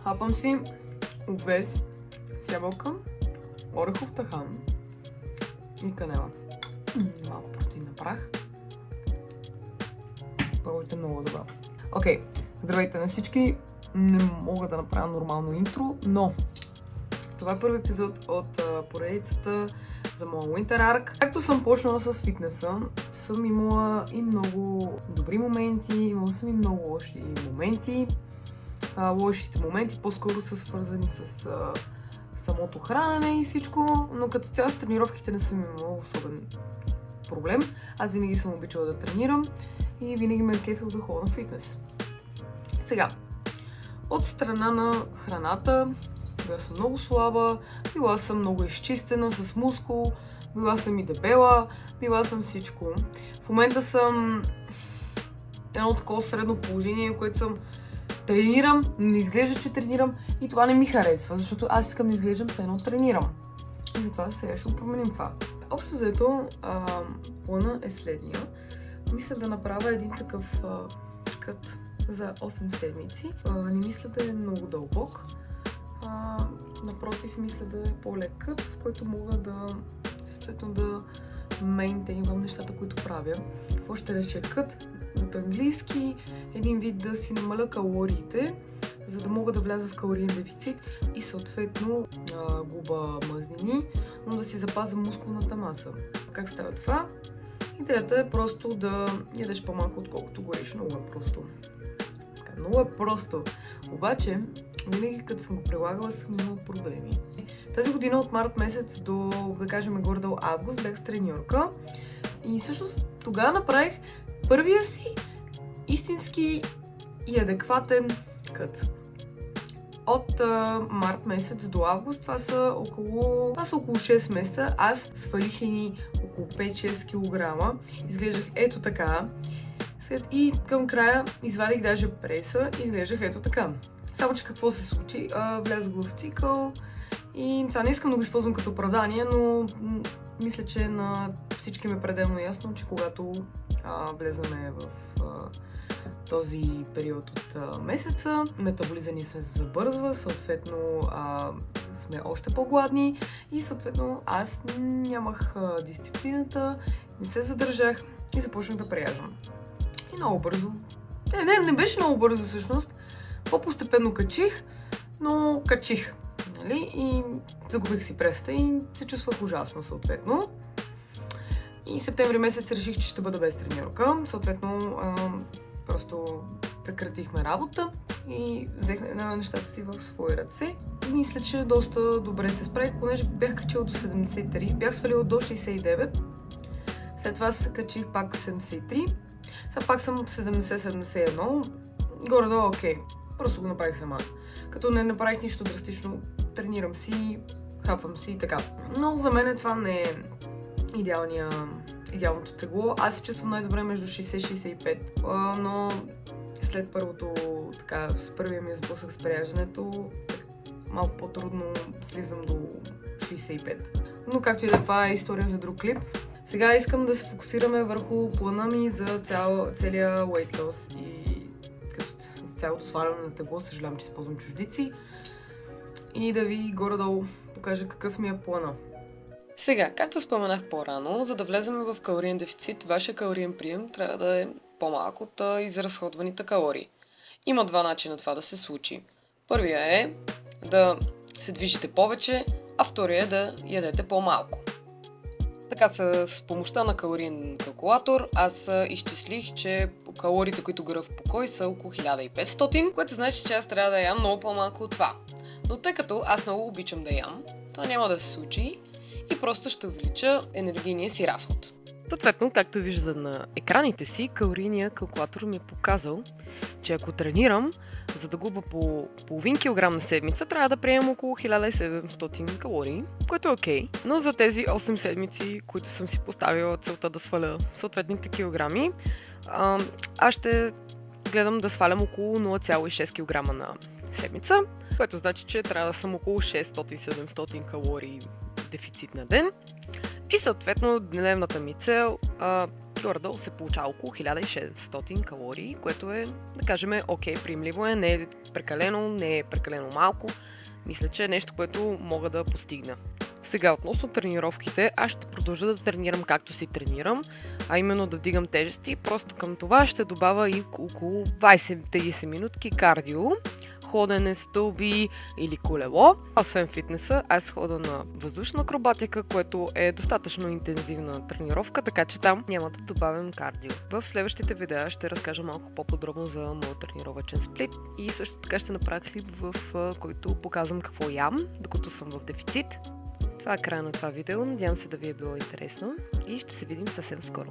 Хапвам си овес с ябълка, орехов тахан и канела. Малко протеинна прах. Пробвайте, много добро. Окей, здравейте на всички. Не мога да направя нормално интро, но това е първи епизод от поредицата за моя Winter Arc. Както съм почнала с фитнеса, съм имала и много добри моменти, имала съм и много лоши моменти. Лошите моменти по-скоро са свързани с самото хранене и всичко, но като цяло с тренировките не съм имала особен проблем. Аз винаги съм обичала да тренирам и винаги ме е кефил да ходя на фитнес. Сега, от страна на храната, била съм много слаба, била съм много изчистена с мускул, била съм и дебела, била съм всичко. В момента съм едно такова средно положение, в което съм тренирам, не изглежда, че тренирам и това не ми харесва, защото аз искам да изглеждам все едно тренирам. И затова сега ще променим това. Общо заето, плана е следния. Мисля да направя един такъв кът за 8 седмици. Не мисля да е много дълбок. Напротив, мисля да е по-лек кът, в който мога да съответно да мейнтейнвам нещата, които правя. Какво ще рече кът? От английски един вид да си намаля калориите, за да мога да вляза в калориен дефицит и съответно губа мазнини, но да си запазя мускулната маса. Как става това? Идеята е просто да ядеш по-малко, отколкото гориш. Много е просто. Много е просто. Обаче, винаги като съм го прилагала, съм имала проблеми. Тази година от март месец до, да кажем, горе-долу август бях с треньорка и всъщност тогава направих първия си истински и адекватен кът. От март месец до август, това са около 6 месеца. Аз свалих едни около 5-6 кг. Изглеждах ето така. И към края извадих даже преса и изглеждах ето така. Само че какво се случи? Влязох в цикъл и сега не искам да го използвам като оправдание, но мисля, че на всички ме е пределно ясно, че когато влезаме в този период от месеца, метаболизъм ни се забързва, съответно сме още по-гладни и съответно аз нямах дисциплината, не се задържах и започнах да преяждам. И много бързо. Не беше много бързо всъщност. По-постепенно качих, но качих. Нали? И загубих си пресата и се чувствах ужасно съответно. И септември месец реших, че ще бъда без тренировка. Съответно, просто прекратихме работа и взех нещата си в свои ръце. Мисля, че доста добре се справих, понеже бях качила до 73, бях свалила до 69. След това се качих пак 73. Сега пак съм 70-71. Горе-долу окей. Просто го направих сама. Като не направих нищо драстично, тренирам си, хапвам си и така. Но за мен това не е идеалното тегло. Аз се чувствам най-добре между 60-65, но след с първия ми сблъсък с преяждането, малко по-трудно слизам до 65. Но както и да, това е история за друг клип. Сега искам да се фокусираме върху плана ми за целия weight loss и за цялото сваляне на тегло. Съжалявам, че използвам чуждици. И да ви горе-долу покажа какъв ми е плана. Сега, както споменах по-рано, за да влезем в калориен дефицит, вашия калориен прием трябва да е по-малко от изразходваните калории. Има два начина това да се случи. Първия е да се движите повече, а втория е да ядете по-малко. Така с помощта на калориен калкулатор аз изчислих, че калориите, които гъра в покой, са около 1500, което значи, че аз трябва да ям много по-малко от това. Но тъй като аз много обичам да ям, това няма да се случи и просто ще увелича енергийния си разход. Съответно, както виждате на екраните си, калорийният калкулатор ми е показал, че ако тренирам, за да губа по половин килограм на седмица, трябва да приемам около 1700 калории, което е окей. Но за тези 8 седмици, които съм си поставила целта да сваля съответните килограми, аз ще гледам да свалям около 0,6 кг на седмица, което значи, че трябва да съм около 600-700 калории дефицит на ден. И съответно дневната ми цел Горе-долу се получава около 1600 калории, което е, да кажем, окей, приемливо е, не е прекалено малко. Мисля, че е нещо, което мога да постигна. Сега, относно тренировките, аз ще продължа да тренирам както си тренирам, а именно да вдигам тежести. Просто към това ще добавя и около 20-30 минутки кардио, ходене, стълби или колело. Освен фитнеса, аз хода на въздушна акробатика, което е достатъчно интензивна тренировка, така че там няма да добавям кардио. В следващите видеа ще разкажа малко по-подробно за моят тренировъчен сплит и също така ще направя клип, в който показвам какво ям, докато съм в дефицит. Това е края на това видео, надявам се да ви е било интересно и ще се видим съвсем скоро.